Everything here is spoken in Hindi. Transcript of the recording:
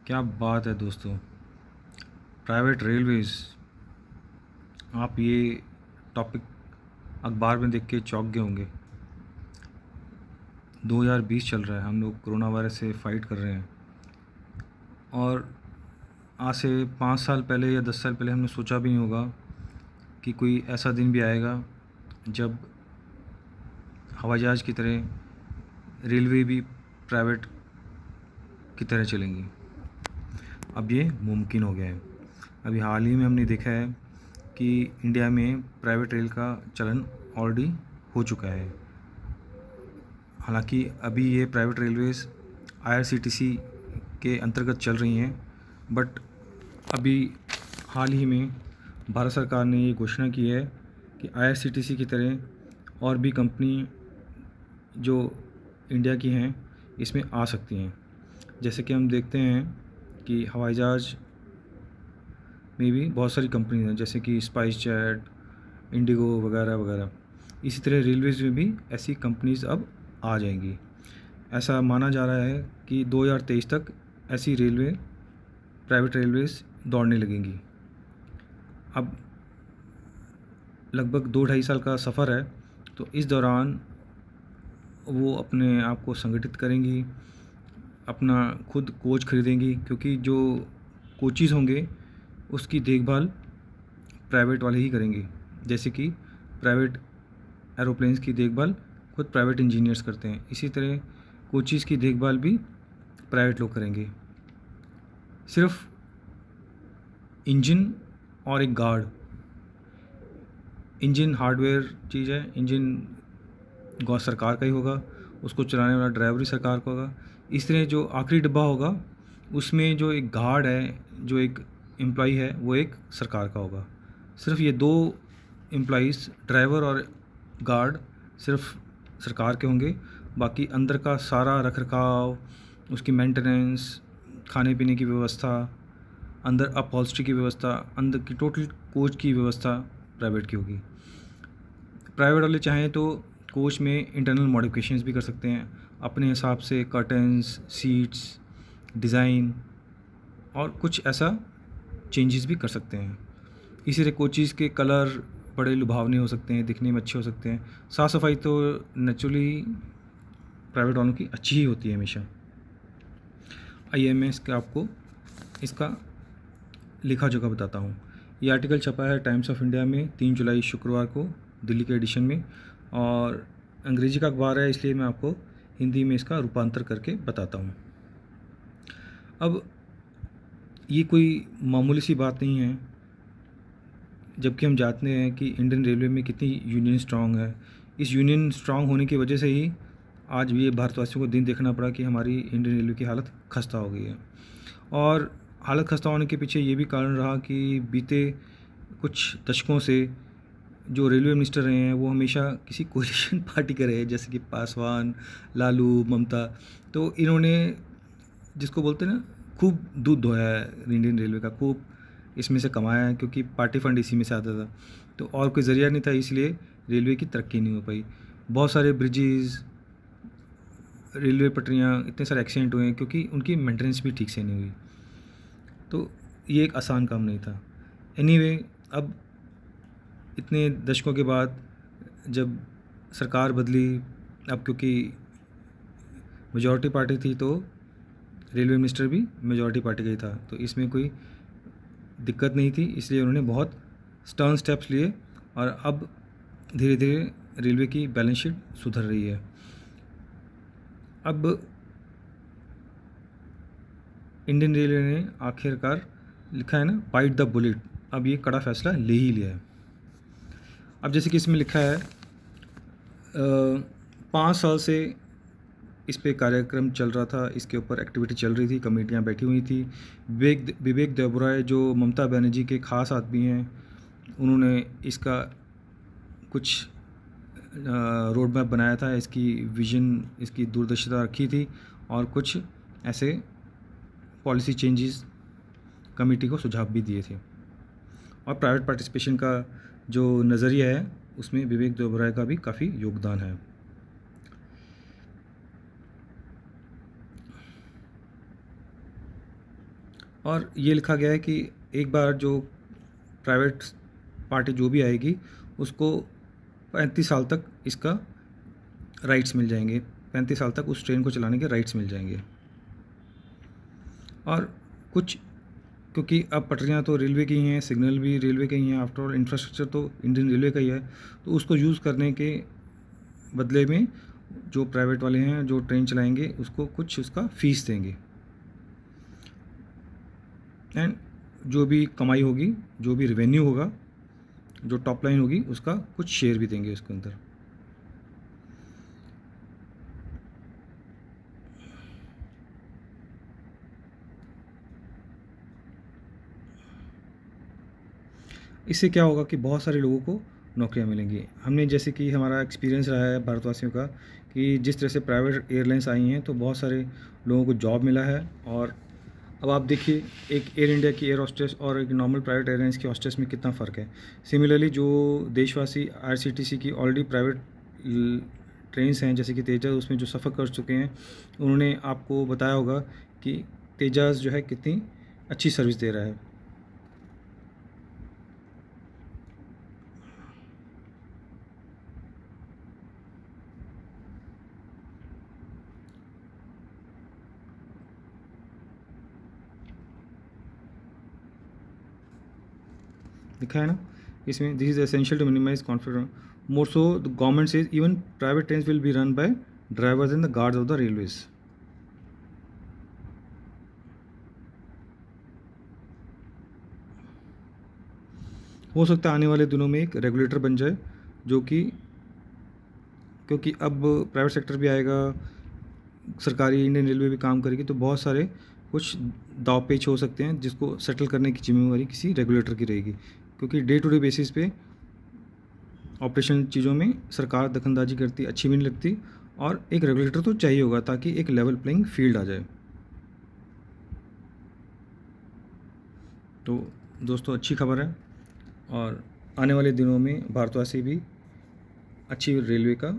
क्या बात है दोस्तों। प्राइवेट रेलवेज़, आप ये टॉपिक अखबार में देख के चौंक गए होंगे। 2020 चल रहा है, हम लोग कोरोना वायरस से फ़ाइट कर रहे हैं और आज से 5 साल पहले या 10 साल पहले हमने सोचा भी नहीं होगा कि कोई ऐसा दिन भी आएगा जब हवाई जहाज़ की तरह रेलवे भी प्राइवेट की तरह चलेंगी। अब ये मुमकिन हो गया है। अभी हाल ही में हमने देखा है कि इंडिया में प्राइवेट रेल का चलन ऑलरेडी हो चुका है। हालांकि अभी ये प्राइवेट रेलवेज़ आईआरसीटीसी के अंतर्गत चल रही हैं, बट अभी हाल ही में भारत सरकार ने ये घोषणा की है कि आईआरसीटीसी की तरह और भी कंपनी जो इंडिया की हैं इसमें आ सकती हैं। जैसे कि हम देखते हैं कि हवाई जहाज़ में भी बहुत सारी कंपनी हैं, जैसे कि स्पाइस जेट, इंडिगो वगैरह वगैरह। इसी तरह रेलवेज़ में भी ऐसी कंपनीज़ अब आ जाएंगी। ऐसा माना जा रहा है कि 2023 तक ऐसी प्राइवेट रेलवेज़ दौड़ने लगेंगी। अब लगभग 2-2.5 साल का सफ़र है, तो इस दौरान वो अपने आप को संगठित करेंगी, अपना खुद कोच खरीदेंगी, क्योंकि जो कोचेज़ होंगे उसकी देखभाल प्राइवेट वाले ही करेंगे। जैसे कि प्राइवेट एरोप्लेन्स की देखभाल खुद प्राइवेट इंजीनियर्स करते हैं, इसी तरह कोचेज़ की देखभाल भी प्राइवेट लोग करेंगे। सिर्फ इंजन और एक गार्ड, इंजन हार्डवेयर चीज़ है, इंजन सरकार का ही होगा, उसको चलाने वाला ड्राइवर ही सरकार का होगा। इस तरह जो आखिरी डिब्बा होगा उसमें जो एक गार्ड है, जो एक एम्प्लॉई है, वो एक सरकार का होगा। सिर्फ ये दो एम्प्लॉइज़, ड्राइवर और गार्ड, सिर्फ सरकार के होंगे। बाकी अंदर का सारा रख रखाव, उसकी मेंटेनेंस, खाने पीने की व्यवस्था, अंदर अपहॉल्स्ट्री की व्यवस्था, अंदर की टोटल कोच की व्यवस्था प्राइवेट की होगी। प्राइवेट वाले चाहें तो कोच में इंटरनल मॉडिफिकेशंस भी कर सकते हैं अपने हिसाब से, कर्टन्स, सीट्स, डिज़ाइन और कुछ ऐसा चेंजेस भी कर सकते हैं। इसी तरह कोचेज़ के कलर बड़े लुभावने हो सकते हैं, दिखने में अच्छे हो सकते हैं। साफ़ सफाई तो नेचुरली प्राइवेट वालों की अच्छी ही होती है हमेशा। आइए मैं आपको इसका लिखा जोखा बताता हूँ। ये आर्टिकल छपा है टाइम्स ऑफ इंडिया में 3 जुलाई शुक्रवार को, दिल्ली के एडिशन में, और अंग्रेजी का अखबार है, इसलिए मैं आपको हिंदी में इसका रूपांतर करके बताता हूँ। अब ये कोई मामूली सी बात नहीं है, जबकि हम जानते हैं कि इंडियन रेलवे में कितनी यूनियन स्ट्रांग है। इस यूनियन स्ट्रांग होने की वजह से ही आज ये भारतवासियों को दिन देखना पड़ा कि हमारी इंडियन रेलवे की हालत खस्ता हो गई है। और हालत खस्ता होने के पीछे ये भी कारण रहा कि बीते कुछ दशकों से जो रेलवे मिनिस्टर रहे हैं वो हमेशा किसी कोलिशन पार्टी के रहे, जैसे कि पासवान, लालू, ममता। तो इन्होंने, जिसको बोलते हैं ना, खूब दूध धोया है इंडियन रेलवे का, खूब इसमें से कमाया है, क्योंकि पार्टी फंड इसी में से आता था। तो और कोई ज़रिया नहीं था, इसलिए रेलवे की तरक्की नहीं हो पाई। बहुत सारे ब्रिजेज़, रेलवे पटरियाँ, इतने सारे एक्सीडेंट हुए हैं क्योंकि उनकी मेंटेनेंस भी ठीक से नहीं हुई। तो ये एक आसान काम नहीं था। एनीवे, अब इतने दशकों के बाद जब सरकार बदली, अब क्योंकि मेजॉरिटी पार्टी थी तो रेलवे मिनिस्टर भी मेजॉरिटी पार्टी का ही था, तो इसमें कोई दिक्कत नहीं थी, इसलिए उन्होंने बहुत स्टर्न स्टेप्स लिए और अब धीरे धीरे रेलवे की बैलेंस शीट सुधर रही है। अब इंडियन रेलवे ने आखिरकार, लिखा है ना, बाइट द बुलेट, अब ये कड़ा फैसला ले ही लिया है। अब जैसे कि इसमें लिखा है 5 साल से इस पे कार्यक्रम चल रहा था, इसके ऊपर एक्टिविटी चल रही थी, कमेटियाँ बैठी हुई थी। विवेक देबरॉय जो ममता बनर्जी के ख़ास आदमी हैं, उन्होंने इसका कुछ रोड मैप बनाया था, इसकी विज़न, इसकी दूरदर्शिता रखी थी और कुछ ऐसे पॉलिसी चेंजेस कमेटी को सुझाव भी दिए थे। और प्राइवेट पार्टिसिपेशन का जो नज़रिया है उसमें विवेक देबरॉय का भी काफ़ी योगदान है। और ये लिखा गया है कि एक बार जो प्राइवेट पार्टी जो भी आएगी उसको 35 साल तक इसका राइट्स मिल जाएंगे, 35 साल तक उस ट्रेन को चलाने के राइट्स मिल जाएंगे। और कुछ, क्योंकि अब पटरियाँ तो रेलवे की ही हैं, सिग्नल भी रेलवे के ही हैं, आफ्टर ऑल इंफ्रास्ट्रक्चर तो इंडियन रेलवे का ही है, तो उसको यूज़ करने के बदले में जो प्राइवेट वाले हैं जो ट्रेन चलाएंगे उसको कुछ उसका फ़ीस देंगे, एंड जो भी कमाई होगी, जो भी रेवेन्यू होगा, जो टॉप लाइन होगी, उसका कुछ शेयर भी देंगे उसके अंदर। इससे क्या होगा कि बहुत सारे लोगों को नौकरियां मिलेंगी। हमने, जैसे कि हमारा एक्सपीरियंस रहा है भारतवासियों का, कि जिस तरह से प्राइवेट एयरलाइंस आई हैं तो बहुत सारे लोगों को जॉब मिला है। और अब आप देखिए, एक एयर इंडिया की एयर होस्टेस और एक नॉर्मल प्राइवेट एयरलाइंस की होस्टेस में कितना फ़र्क है। सिमिलरली जो देशवासी आईआरसीटीसी की ऑलरेडी प्राइवेट ट्रेन्स हैं जैसे कि तेजस, उसमें जो सफ़र कर चुके हैं, उन्होंने आपको बताया होगा कि तेजस जो है कितनी अच्छी सर्विस दे रहा है। लिखा है ना इसमें, this is essential to minimize conflict, more so the government says even private trains will be run by drivers and the guards of the railways. हो सकता है आने वाले दिनों में एक रेगुलेटर बन जाए, जो कि, क्योंकि अब प्राइवेट सेक्टर भी आएगा, सरकारी इंडियन रेलवे भी काम करेगी, तो बहुत सारे कुछ दाव पेच हो सकते हैं जिसको सेटल करने की जिम्मेवारी किसी रेगुलेटर की रहेगी, क्योंकि डे टू डे बेसिस पे ऑपरेशन चीज़ों में सरकार दखलंदाजी करती अच्छी भी नहीं लगती, और एक रेगुलेटर तो चाहिए होगा ताकि एक लेवल प्लेइंग फील्ड आ जाए। तो दोस्तों, अच्छी खबर है, और आने वाले दिनों में भारतवासी भी अच्छी रेलवे का